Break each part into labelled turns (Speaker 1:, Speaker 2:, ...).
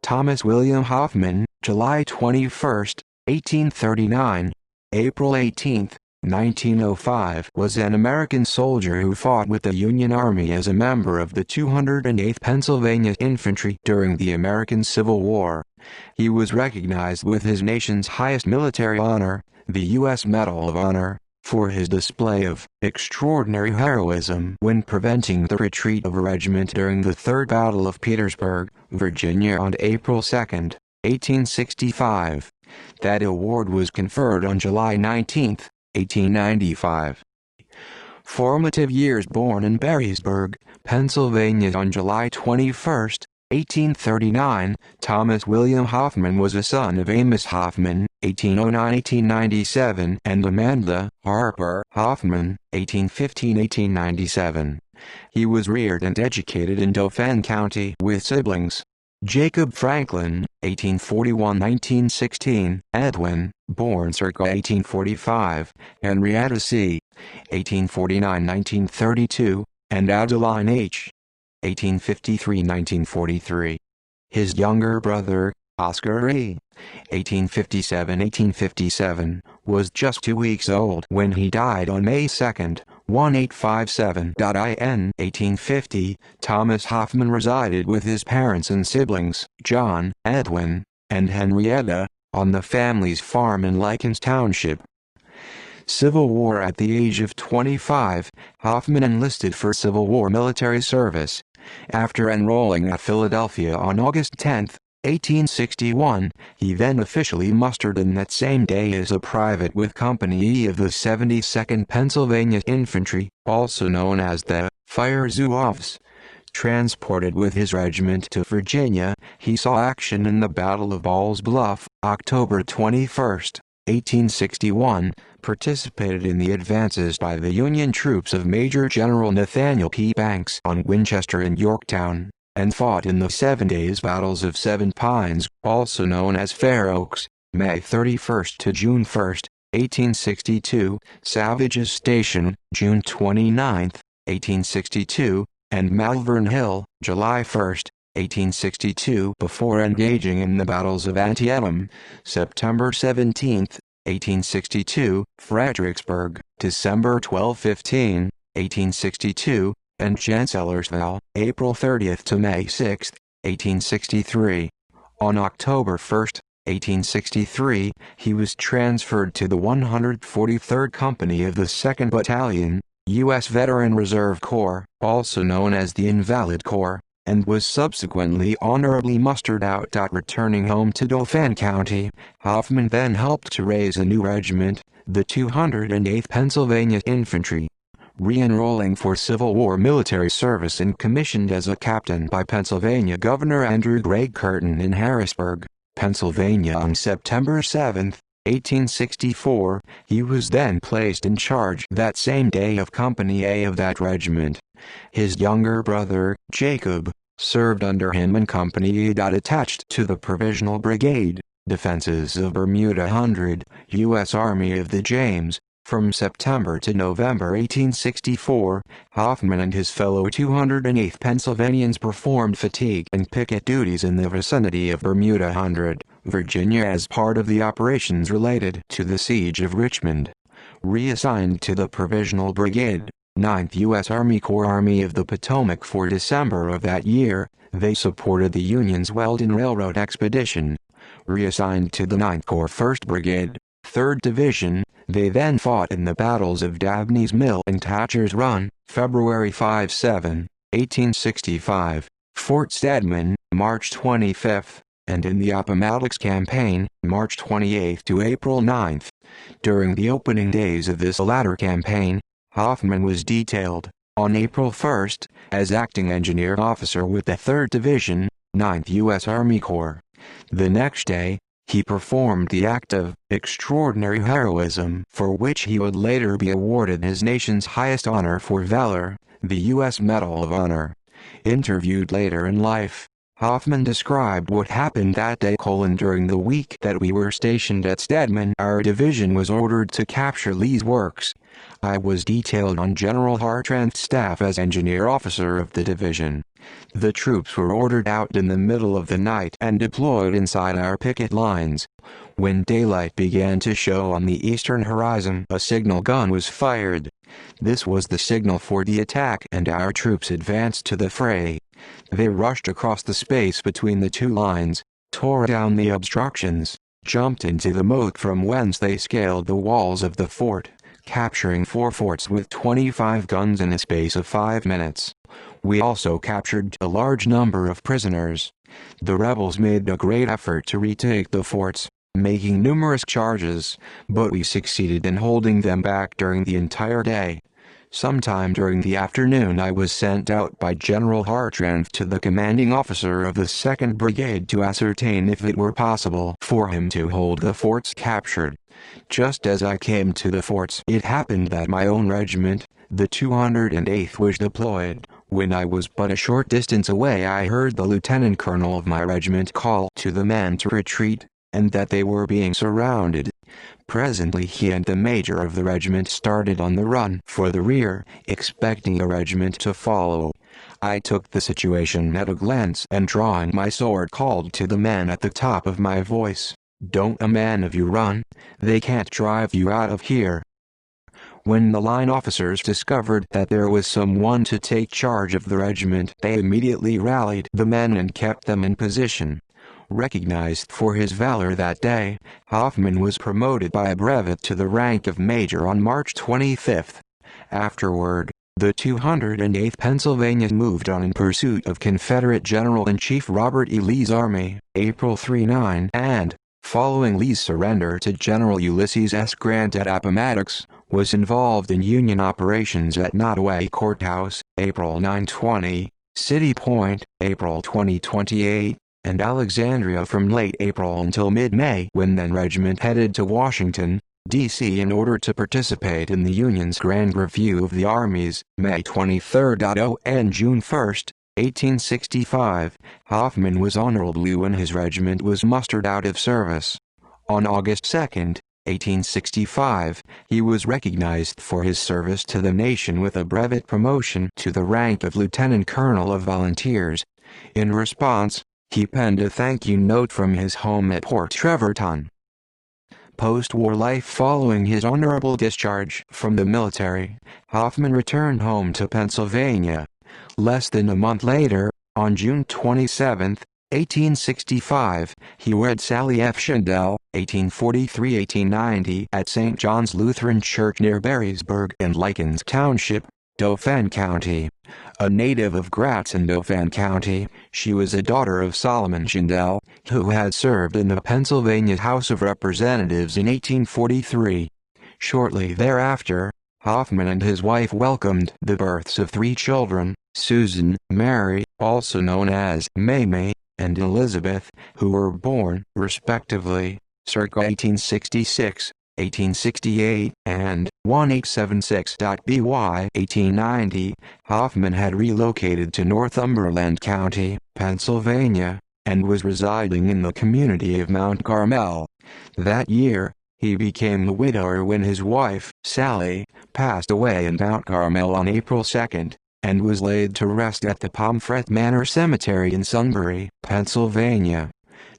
Speaker 1: Thomas William Hoffman, July 21, 1839, April 18, 1905, was an American soldier who fought with the Union Army as a member of the 208th Pennsylvania Infantry during the American Civil War. He was recognized with his nation's highest military honor, the U.S. Medal of Honor, for his display of extraordinary heroism when preventing the retreat of a regiment during the Third Battle of Petersburg, Virginia on April 2, 1865. That award was conferred on July 19, 1895. Formative years: born in Berrysburg, Pennsylvania on July 21, 1839, Thomas William Hoffman was a son of Amos Hoffman, 1809–1897, and Amanda Harper Hoffman, 1815–1897. He was reared and educated in Dauphin County with siblings: Jacob Franklin, 1841–1916, Edwin, born circa 1845, Henrietta C., 1849–1932, and Adeline H., 1853–1943. His younger brother, Oscar E., 1857–1857, was just 2 weeks old when he died on May 2, 1857. In 1850, Thomas Hoffman resided with his parents and siblings, John, Edwin, and Henrietta, on the family's farm in Likens Township. Civil War: at the age of 25, Hoffman enlisted for Civil War military service. After enrolling at Philadelphia on August 10, 1861, he then officially mustered in that same day as a private with Company E of the 72nd Pennsylvania Infantry, also known as the Fire Zouaves. Transported with his regiment to Virginia, he saw action in the Battle of Ball's Bluff, October 21, 1861, participated in the advances by the Union troops of Major General Nathaniel P. Banks on Winchester and Yorktown, and fought in the 7 days battles of Seven Pines, also known as Fair Oaks, May 31 to June 1, 1862, Savage's Station, June 29, 1862, and Malvern Hill, July 1, 1862, before engaging in the battles of Antietam, September 17, 1862, Fredericksburg, December 12–15, 1862, and Chancellorsville, April 30 to May 6, 1863. On October 1, 1863, he was transferred to the 143rd Company of the 2nd Battalion, U.S. Veteran Reserve Corps, also known as the Invalid Corps, and was subsequently honorably mustered out. Returning home to Dauphin County, Hoffman then helped to raise a new regiment, the 208th Pennsylvania Infantry, re-enrolling for Civil War military service and commissioned as a captain by Pennsylvania Governor Andrew Gregg Curtin in Harrisburg, Pennsylvania on September 7, 1864. He was then placed in charge that same day of Company A of that regiment. His younger brother, Jacob, served under him in Company E. Attached to the Provisional Brigade, Defenses of Bermuda 100, U.S. Army of the James. From September to November 1864, Hoffman and his fellow 208th Pennsylvanians performed fatigue and picket duties in the vicinity of Bermuda 100, Virginia as part of the operations related to the Siege of Richmond. Reassigned to the Provisional Brigade, 9th U.S. Army Corps Army of the Potomac for December of that year, they supported the Union's Weldon Railroad expedition. Reassigned to the 9th Corps 1st Brigade, 3rd Division, they then fought in the battles of Dabney's Mill and Thatcher's Run, February 5–7, 1865, Fort Stedman, March 25, and in the Appomattox Campaign, March 28 to April 9. During the opening days of this latter campaign, Hoffman was detailed, on April 1, as acting engineer officer with the 3rd Division, 9th U.S. Army Corps. The next day, he performed the act of extraordinary heroism for which he would later be awarded his nation's highest honor for valor, the U.S. Medal of Honor. Interviewed later in life, Hoffman described what happened that day: during the week that we were stationed at Stedman, our division was ordered to capture Lee's works. I was detailed on General Hartranft's staff as engineer officer of the division. The troops were ordered out in the middle of the night and deployed inside our picket lines. When daylight began to show on the eastern horizon, a signal gun was fired. This was the signal for the attack, and our troops advanced to the fray. They rushed across the space between the two lines, tore down the obstructions, jumped into the moat from whence they scaled the walls of the fort, capturing 4 forts with 25 guns in a space of 5 minutes. We also captured a large number of prisoners. The rebels made a great effort to retake the forts, making numerous charges, but we succeeded in holding them back during the entire day. Sometime during the afternoon I was sent out by General Hartranft to the commanding officer of the 2nd Brigade to ascertain if it were possible for him to hold the forts captured. Just as I came to the forts, it happened that my own regiment, the 208th, was deployed. When I was but a short distance away, I heard the lieutenant colonel of my regiment call to the men to retreat, and that they were being surrounded. Presently he and the major of the regiment started on the run for the rear, expecting a regiment to follow. I took the situation at a glance and, drawing my sword, called to the men at the top of my voice, "Don't a man of you run, they can't drive you out of here." When the line officers discovered that there was someone to take charge of the regiment, they immediately rallied the men and kept them in position. Recognized for his valor that day, Hoffman was promoted by a brevet to the rank of major on March 25. Afterward, the 208th Pennsylvania moved on in pursuit of Confederate General-in-Chief Robert E. Lee's army, April 3-9, and, following Lee's surrender to General Ulysses S. Grant at Appomattox, was involved in Union operations at Nottoway Courthouse, April 9-20, City Point, April 20-28, and Alexandria from late April until mid-May, when the regiment headed to Washington, D.C. in order to participate in the Union's Grand Review of the Armies, May 23 and June 1, 1865. Hoffman was honorably when his regiment was mustered out of service. On August 2, 1865, he was recognized for his service to the nation with a brevet promotion to the rank of Lieutenant Colonel of Volunteers. In response, he penned a thank-you note from his home at Port Trevorton. Post-war life. Following his honorable discharge from the military, Hoffman returned home to Pennsylvania. Less than a month later, on June 27, 1865, he wed Sally F. Shindell, 1843-1890, at St. John's Lutheran Church near Berrysburg in Lykens Township, Dauphin County. A native of Gratz in Dauphin County, she was a daughter of Solomon Shindell, who had served in the Pennsylvania House of Representatives in 1843. Shortly thereafter, Hoffman and his wife welcomed the births of 3 children, Susan, Mary, also known as Mamie, and Elizabeth, who were born, respectively, circa 1866, 1868, and 1876. By 1890, Hoffman had relocated to Northumberland County, Pennsylvania, and was residing in the community of Mount Carmel. That year, he became a widower when his wife, Sally, passed away in Mount Carmel on April 2, and was laid to rest at the Pomfret Manor Cemetery in Sunbury, Pennsylvania.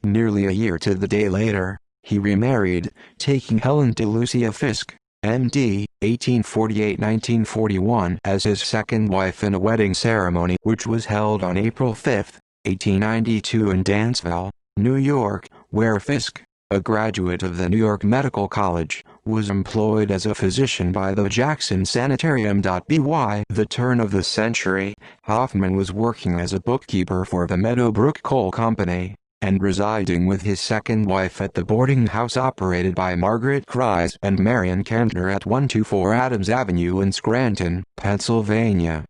Speaker 1: Nearly a year to the day later, he remarried, taking Helen DeLucia Fisk, M.D., 1848-1941, as his second wife in a wedding ceremony which was held on April 5, 1892 in Danceville, New York, where Fisk, a graduate of the New York Medical College, was employed as a physician by the Jackson Sanitarium. By the turn of the century, Hoffman was working as a bookkeeper for the Meadowbrook Coal Company, and residing with his second wife at the boarding house operated by Margaret Kreis and Marion Kantner at 124 Adams Avenue in Scranton, Pennsylvania.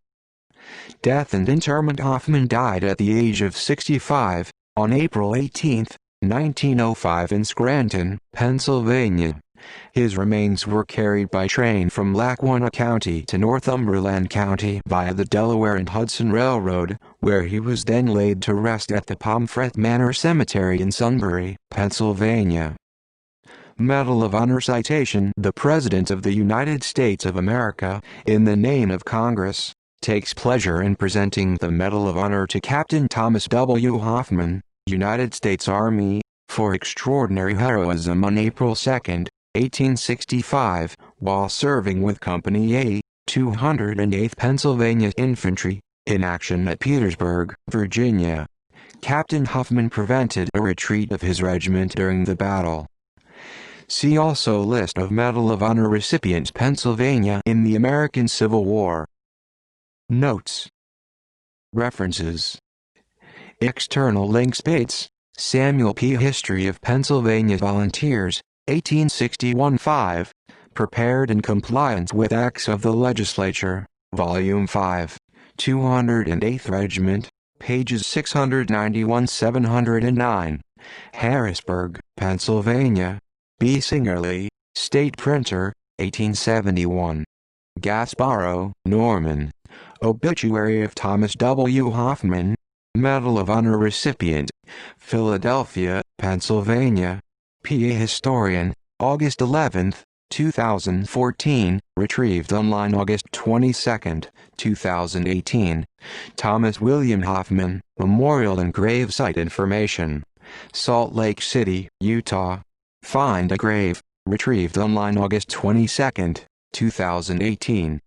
Speaker 1: Death and interment. Hoffman died at the age of 65, on April 18, 1905 in Scranton, Pennsylvania. His remains were carried by train from Lackawanna County to Northumberland County via the Delaware and Hudson Railroad, where he was then laid to rest at the Pomfret Manor Cemetery in Sunbury, Pennsylvania. Medal of Honor. Citation: The President of the United States of America, in the name of Congress, takes pleasure in presenting the Medal of Honor to Captain Thomas W. Hoffman, United States Army, for extraordinary heroism on April 2, 1865, while serving with Company A, 208th Pennsylvania Infantry, in action at Petersburg, Virginia. Captain Hoffman prevented a retreat of his regiment during the battle. See also List of Medal of Honor recipients Pennsylvania in the American Civil War. Notes. References. External links. Bates, Samuel P. History of Pennsylvania Volunteers, 1861. 5. Prepared in compliance with Acts of the Legislature, Volume 5, 208th Regiment, pages 691-709. Harrisburg, Pennsylvania. B. Singerly, State Printer, 1871. Gasborough, Norman. Obituary of Thomas W. Hoffman, Medal of Honor recipient, Philadelphia, Pennsylvania. PA Historian, August 11, 2014, retrieved online August 22, 2018. Thomas William Hoffman, Memorial and Gravesite Information. Salt Lake City, Utah. Find a Grave, retrieved online August 22, 2018.